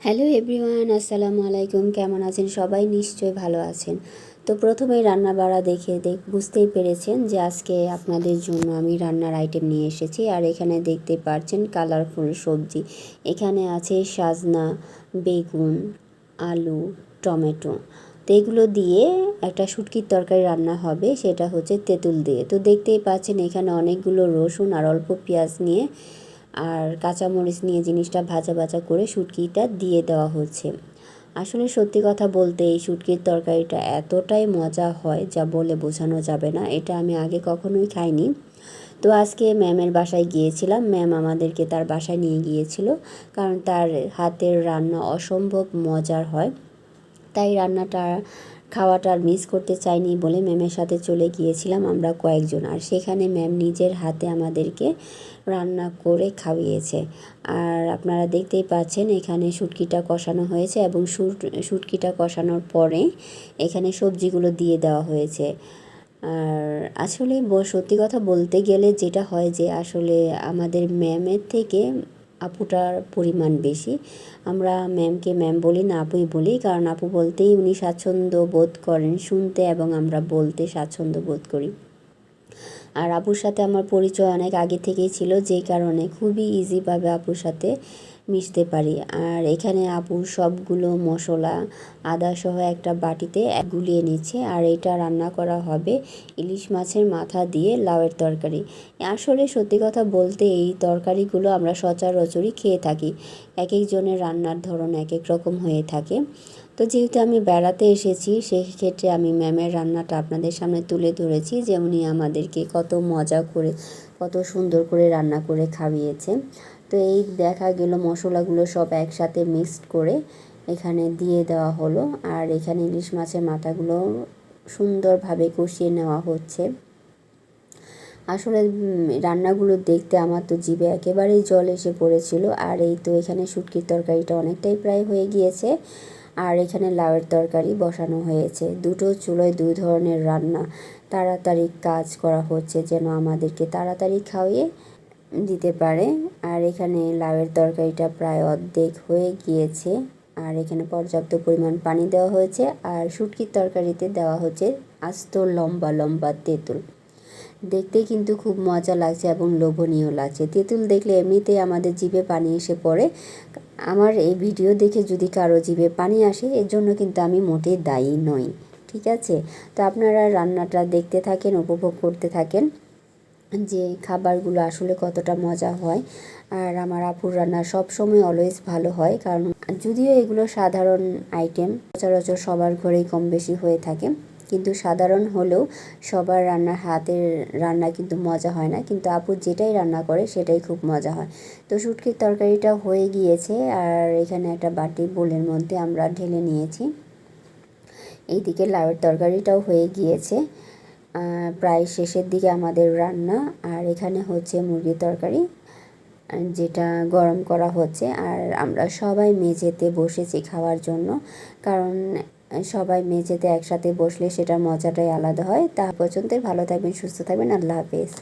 Hello everyone, আসসালামু আলাইকুম। কেমন আছেন সবাই? নিশ্চয়ই ভালো আছেন। তো প্রথমেই রান্না বাড়া দেখে বুঝতেই পেরেছেন যে আজকে আপনাদের জন্য আমি রান্নার আইটেম নিয়ে এসেছি। আর এখানে দেখতে পাচ্ছেন কালারফুল সবজি। এখানে আছে সাজনা, বেগুন, আলু, টমেটো। তো এগুলো দিয়ে একটা শুটকির তরকারি রান্না হবে, সেটা হচ্ছে তেঁতুল দিয়ে। তো দেখতেই পাচ্ছেন এখানে অনেকগুলো রসুন আর অল্প পেঁয়াজ নিয়ে আর কাঁচামরিচ নিয়ে জিনিসটা ভাজা ভাজা করে শুটকিটা দিয়ে দেওয়া হচ্ছে। আসলে সত্যি কথা বলতে এই শুটকির তরকারিটা এতটাই মজা হয় যা বলে বোঝানো যাবে না। এটা আমি আগে কখনোই খাইনি। তো আজকে ম্যামের বাসায় গিয়েছিলাম, ম্যাম আমাদেরকে তার বাসায় নিয়ে গিয়েছিল, কারণ তার হাতের রান্না অসম্ভব মজার হয়। তাই রান্নাটা খাওয়াটা আর মিস করতে চাইনি বলে ম্যামের সাথে চলে গিয়েছিলাম আমরা কয়েকজন। আর সেখানে ম্যাম নিজের হাতে আমাদেরকে রান্না করে খাইয়েছে। আর আপনারা দেখতেই পাচ্ছেন এখানে শুটকিটা কষানো হয়েছে এবং শুটকিটা কষানোর পরে এখানে সবজিগুলো দিয়ে দেওয়া হয়েছে। আর আসলে সত্যি কথা বলতে গেলে যেটা হয় যে আসলে আমাদের ম্যামের থেকে আপুটার পরিমাণ বেশি। আমরা ম্যামকে ম্যাম বলি না, আপুই বলি, কারণ আপু বলতেই উনি স্বাচ্ছন্দ্য বোধ করেন শুনতে, এবং আমরা বলতে স্বাচ্ছন্দ্য বোধ করি। আর আপুর সাথে আমার পরিচয় অনেক আগে থেকেই ছিল, যেই কারণে খুবই ইজিভাবে আপুর সাথে মিশতে পারি। আর এখানে আপু সবগুলো মশলা আদা সহ একটা বাটিতে গুলিয়ে নিচ্ছে। আর এটা রান্না করা হবে ইলিশ মাছের মাথা দিয়ে লাউয়ের তরকারি। আসলে সত্যি কথা বলতে এই তরকারিগুলো আমরা সচরাচরই খেয়ে থাকি, এক একজনের রান্নার ধরন এক এক রকম হয়ে থাকে। তো যেহেতু আমি বেড়াতে এসেছি, সেক্ষেত্রে আমি ম্যামের রান্নাটা আপনাদের সামনে তুলে ধরেছি, যে উনি আমাদেরকে কত মজা করে কত সুন্দর করে রান্না করে খাইয়েছে। তো এই দেখা গেল মশলাগুলো সব একসাথে মিক্সড করে এখানে দিয়ে দেওয়া হলো। আর এখানে ইলিশ মাছের মাথাগুলো সুন্দরভাবে কষিয়ে নেওয়া হচ্ছে। আসলে রান্নাগুলো দেখতে আমার তো জিভে একেবারেই জল এসে পড়েছিল। আর এই তো এখানে শুটকির তরকারিটা অনেকটাই প্রায় হয়ে গিয়েছে। আর এখানে লাউয়ের তরকারি বসানো হয়েছে। দুটো চুলোয় দুই ধরনের রান্না, তাড়াতাড়ি কাজ করা হচ্ছে যেন আমাদেরকে তাড়াতাড়ি খাইয়ে দিতে পারে। আর এখানে লাউয়ের তরকারিটা প্রায় অর্ধেক হয়ে গিয়েছে। আর এখানে পর্যাপ্ত পরিমাণ পানি দেওয়া হয়েছে। আর শুটকির তরকারিতে দেওয়া হচ্ছে আস্ত লম্বা লম্বা তেঁতুল। দেখতে কিন্তু খুব মজা লাগছে এবং লোভনীয় লাগছে। তেঁতুল দেখলে এমনিতেই আমাদের জিভে পানি এসে পড়ে। আমার এই ভিডিও দেখে যদি কারো জিভে পানি আসে, এর জন্য কিন্তু আমি মোটেই দায়ী নই, ঠিক আছে? তো আপনারা রান্নাটা দেখতে থাকেন, উপভোগ করতে থাকেন যে খাবারগুলো আসলে কতটা মজা হয়। আর আমার আপুর রান্না সবসময় অলওয়েজ ভালো হয়, কারণ যদিও এগুলো সাধারণ আইটেম, সচরাচর সবার ঘরেই কম বেশি হয়ে থাকে, কিন্তু সাধারণ হলেও সবার হাতের রান্না কিন্তু মজা হয় না, কিন্তু আপু যেটাই রান্না করে সেটাই খুব মজা হয়। তো শুটকির তরকারিটা হয়ে গিয়েছে। আর এখানে একটা বাটি বোলের মধ্যে আমরা ঢেলে নিয়েছি। এইদিকে লাউয়ের তরকারিটাও হয়ে গিয়েছে, প্রায় শেষের দিকে আমাদের রান্না। আর এখানে হচ্ছে মুরগির তরকারি, যেটা গরম করা হচ্ছে। আর আমরা সবাই মেঝেতে বসেছি খাওয়ার জন্য, কারণ সবাই মেঝেতে একসাথে বসলে সেটার মজাটাই আলাদা হয়। তা পর্যন্ত ভালো থাকবেন, সুস্থ থাকবেন। আল্লাহ হাফেজ।